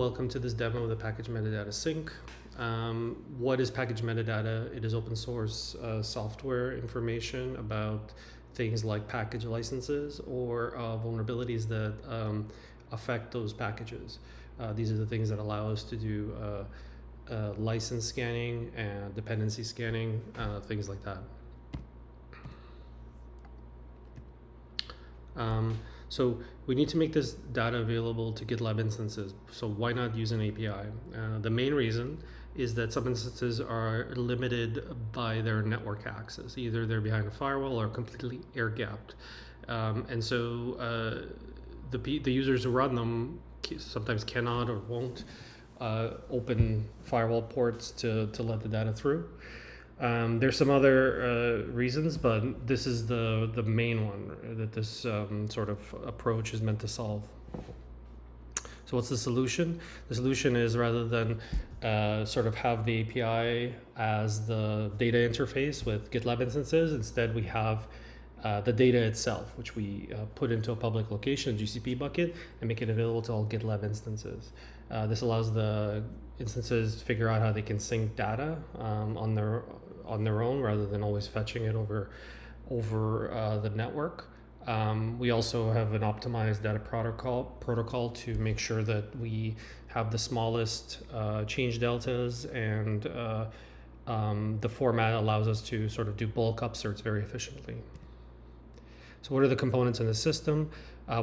Welcome to this demo of the package metadata sync. What is package metadata? It is open source software information about things like package licenses or vulnerabilities that affect those packages. These are the things that allow us to do license scanning and dependency scanning, things like that. So we need to make this data available to GitLab instances. So why not use an API? The main reason is that some instances are limited by their network access. Either they're behind a firewall or completely air-gapped. And so the users who run them sometimes cannot or won't open firewall ports to let the data through. There's some other reasons, but this is the main one that this sort of approach is meant to solve. So what's the solution? The solution is, rather than sort of have the API as the data interface with GitLab instances, instead we have the data itself, which we put into a public location, GCP bucket, and make it available to all GitLab instances. This allows the instances to figure out how they can sync data on their own, rather than always fetching it over the network. We also have an optimized data protocol to make sure that we have the smallest change deltas, and the format allows us to sort of do bulk upserts very efficiently. So what are the components in the system?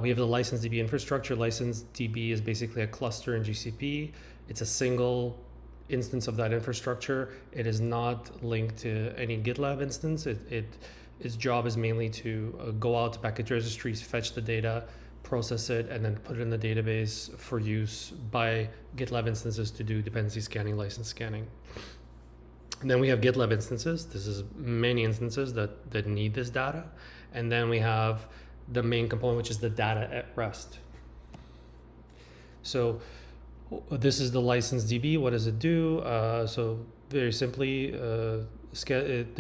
We have the LicenseDB infrastructure. LicenseDB is basically a cluster in GCP. It's a single instance of that infrastructure. It is not linked to any GitLab instance. Its job is mainly to go out to package registries, fetch the data, process it, and then put it in the database for use by GitLab instances to do dependency scanning, license scanning. And then we have GitLab instances. This is many instances that need this data. And then we have the main component, which is the data at rest. So this is the LicenseDB. What does it do? So very simply, there's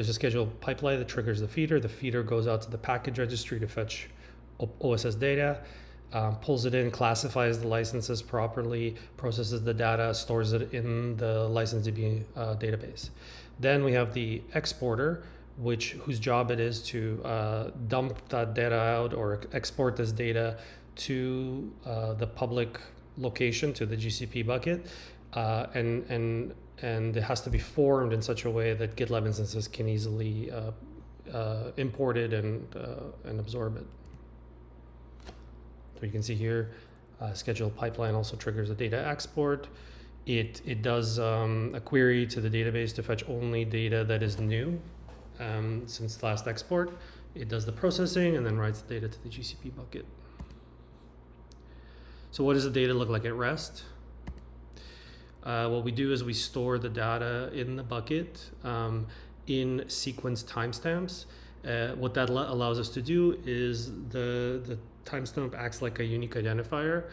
a scheduled pipeline that triggers the feeder. The feeder goes out to the package registry to fetch OSS data, pulls it in, classifies the licenses properly, processes the data, stores it in the LicenseDB database. Then we have the exporter, whose job it is to dump that data out or export this data to the public location, to the GCP bucket, and it has to be formed in such a way that GitLab instances can easily import it and absorb it. So you can see here, scheduled pipeline also triggers a data export. It does a query to the database to fetch only data that is new since the last export. It does the processing and then writes the data to the GCP bucket. So what does the data look like at rest? What we do is we store the data in the bucket in sequence timestamps. What that allows us to do is the timestamp acts like a unique identifier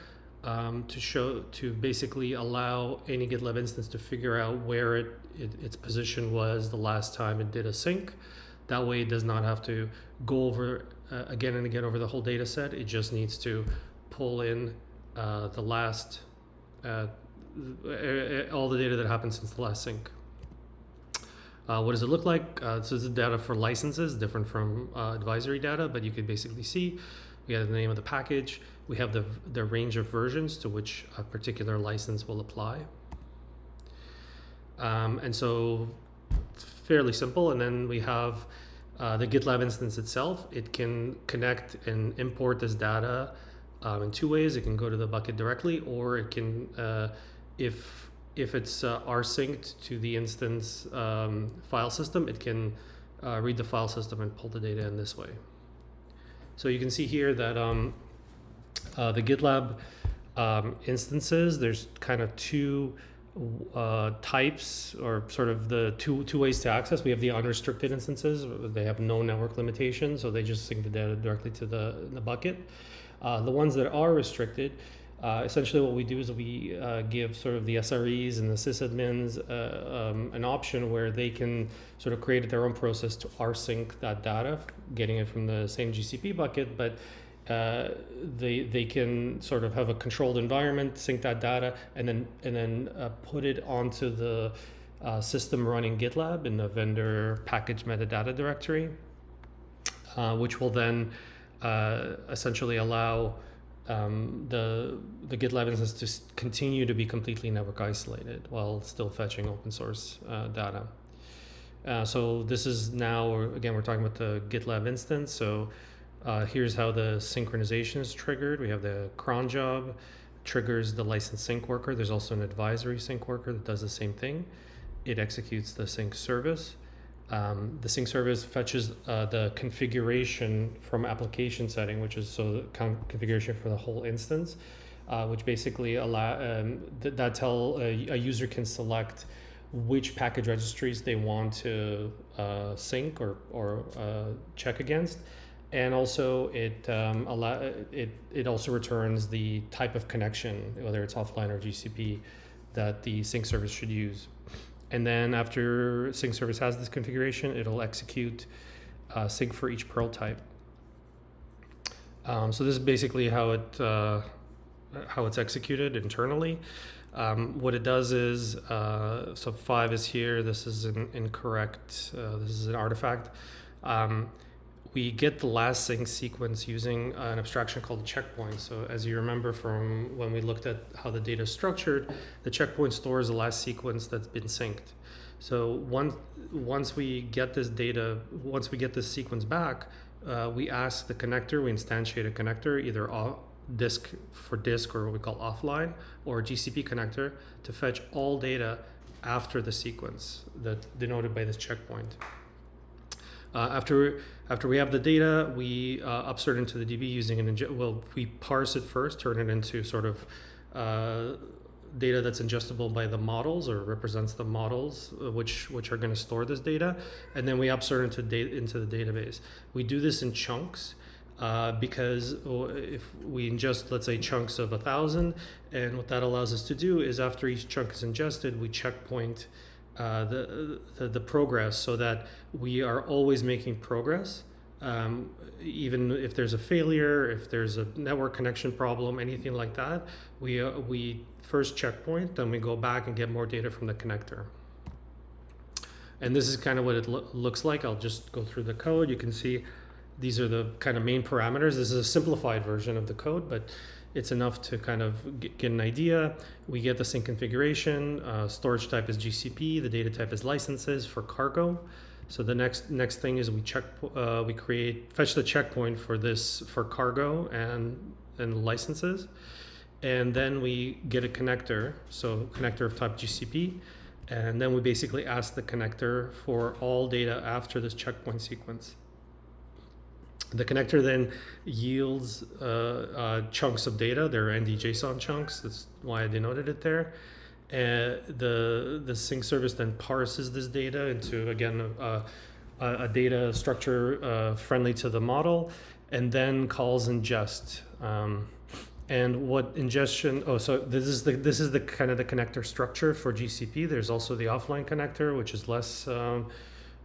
to basically allow any GitLab instance to figure out where its position was the last time it did a sync. That way it does not have to go over again and again over the whole data set. It just needs to pull in the last all the data that happened since the last sync. What does it look like? So this is data for licenses, different from advisory data, but you can basically see we have the name of the package. We have the range of versions to which a particular license will apply. And so fairly simple. And then we have the GitLab instance itself. It can connect and import this data in two ways. It can go to the bucket directly, or it can, if it's rsynced to the instance file system, it can read the file system and pull the data in this way. So you can see here that the GitLab instances, there's kind of two types, or sort of the two ways to access. We have the unrestricted instances. They have no network limitations, so they just sync the data directly to the bucket. The ones that are restricted, essentially what we do is we give sort of the SREs and the sysadmins an option where they can sort of create their own process to rsync that data, getting it from the same GCP bucket, but they can sort of have a controlled environment, sync that data, and then put it onto the system running GitLab in the vendor package metadata directory, which will then essentially allow the GitLab instance to continue to be completely network isolated while still fetching open source data. So this is now, again, we're talking about the GitLab instance. So here's how the synchronization is triggered. We have the cron job, triggers the license sync worker. There's also an advisory sync worker that does the same thing. It executes the sync service. The sync service fetches the configuration from application setting, which is so the configuration for the whole instance, which basically allow a user can select which package registries they want to sync or check against, and also it also returns the type of connection, whether it's offline or GCP, that the sync service should use. And then after sync service has this configuration, it'll execute sync for each Perl type. So this is basically how it's executed internally. What it does is, so 5 is here, this is an incorrect, this is an artifact. We get the last sync sequence using an abstraction called the checkpoint. So as you remember from when we looked at how the data is structured, the checkpoint stores the last sequence that's been synced. So once we get this data, once we get this sequence back, we ask the connector, we instantiate a connector, either disk for disk or what we call offline, or a GCP connector to fetch all data after the sequence that's denoted by this checkpoint. After we have the data, we upsert into the DB using we parse it first, turn it into sort of data that's ingestible by the models or represents the models which are going to store this data, and then we upsert into the database. We do this in chunks because if we ingest, let's say, chunks of 1,000, and what that allows us to do is after each chunk is ingested, we checkpoint the progress so that we are always making progress, even if there's a failure, if there's a network connection problem, anything like that, we first checkpoint, then we go back and get more data from the connector. And this is kind of what it looks like. I'll just go through the code. You can see these are the kind of main parameters. This is a simplified version of the code, but it's enough to kind of get an idea. We get the sync configuration. Storage type is GCP. The data type is licenses for cargo. So the next thing is we fetch the checkpoint for cargo and licenses, and then we get a connector. So connector of type GCP, and then we basically ask the connector for all data after this checkpoint sequence. The connector then yields chunks of data. They're ND-JSON chunks. That's why I denoted it there. The sync service then parses this data into, again, a data structure friendly to the model, and then calls ingest. And what ingestion? Oh, so this is the kind of the connector structure for GCP. There's also the offline connector, which is less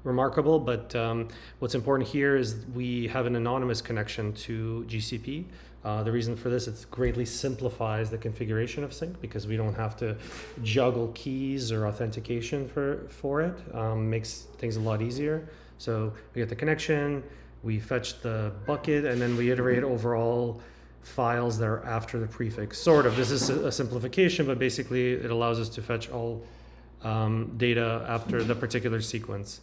remarkable, but what's important here is we have an anonymous connection to GCP. The reason for this, it greatly simplifies the configuration of sync because we don't have to juggle keys or authentication for it. Makes things a lot easier. So we get the connection, we fetch the bucket, and then we iterate over all files that are after the prefix. Sort of, this is a simplification, but basically it allows us to fetch all data after the particular sequence.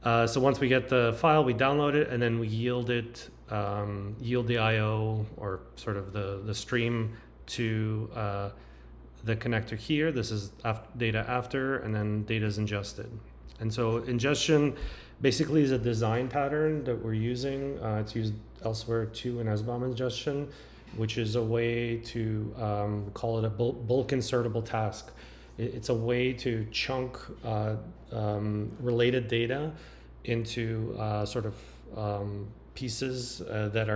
So once we get the file, we download it, and then we yield the IO, or sort of the stream, to the connector here. This is data after, and then data is ingested. And so ingestion basically is a design pattern that we're using. It's used elsewhere too in SBOM ingestion, which is a way to call it a bulk insertable task. It's a way to chunk related data into sort of pieces that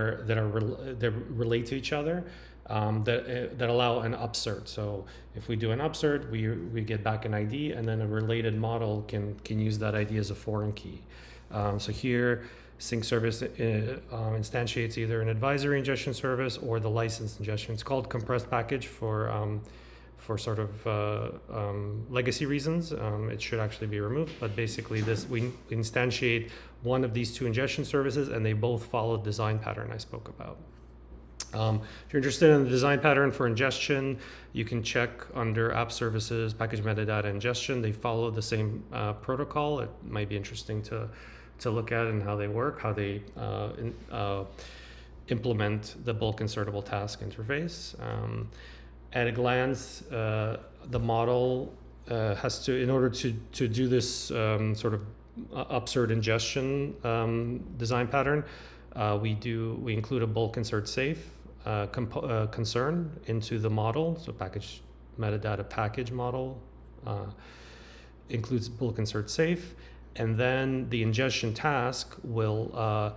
relate to each other, that allow an upsert. So if we do an upsert, we get back an ID, and then a related model can use that ID as a foreign key. So here sync service instantiates either an advisory ingestion service or the licensed ingestion. It's called compressed package for sort of legacy reasons. It should actually be removed, but basically we instantiate one of these two ingestion services, and they both follow the design pattern I spoke about. If you're interested in the design pattern for ingestion, you can check under App Services, Package Metadata Ingestion. They follow the same protocol. It might be interesting to look at and how they work, how they implement the bulk insertable task interface. At a glance, the model has to, in order to do this sort of upsert ingestion design pattern, we include a bulk insert safe concern into the model. So package metadata package model includes bulk insert safe, and then the ingestion task will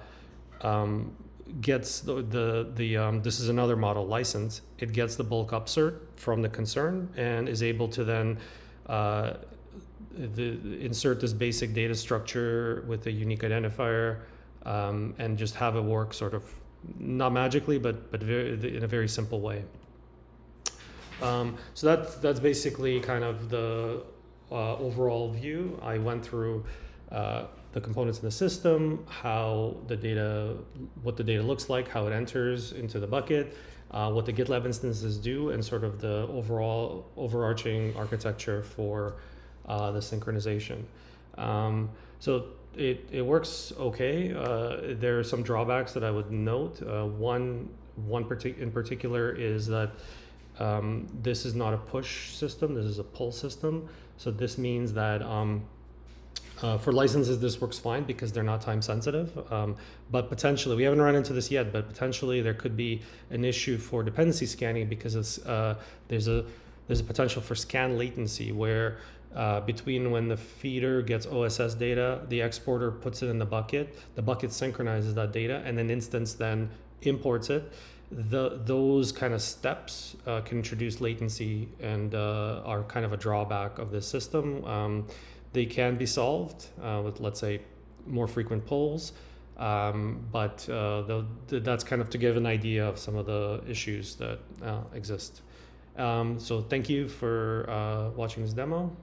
gets this is another model license. It gets the bulk upsert from the concern and is able to then insert this basic data structure with a unique identifier and just have it work sort of not magically, but in a very simple way. So that's basically kind of the overall view. I went through the components in the system, what the data looks like, how it enters into the bucket, what the GitLab instances do, and sort of the overall overarching architecture for the synchronization. So it works okay. There are some drawbacks that I would note. One in particular is that this is not a push system. This is a pull system. So this means that for licenses, this works fine because they're not time sensitive. But potentially, we haven't run into this yet, but potentially there could be an issue for dependency scanning because there's a potential for scan latency where between when the feeder gets OSS data, the exporter puts it in the bucket synchronizes that data, and an instance then imports it. Those kind of steps can introduce latency and are kind of a drawback of this system. They can be solved with, let's say, more frequent polls, but that's kind of to give an idea of some of the issues that exist. So thank you for watching this demo.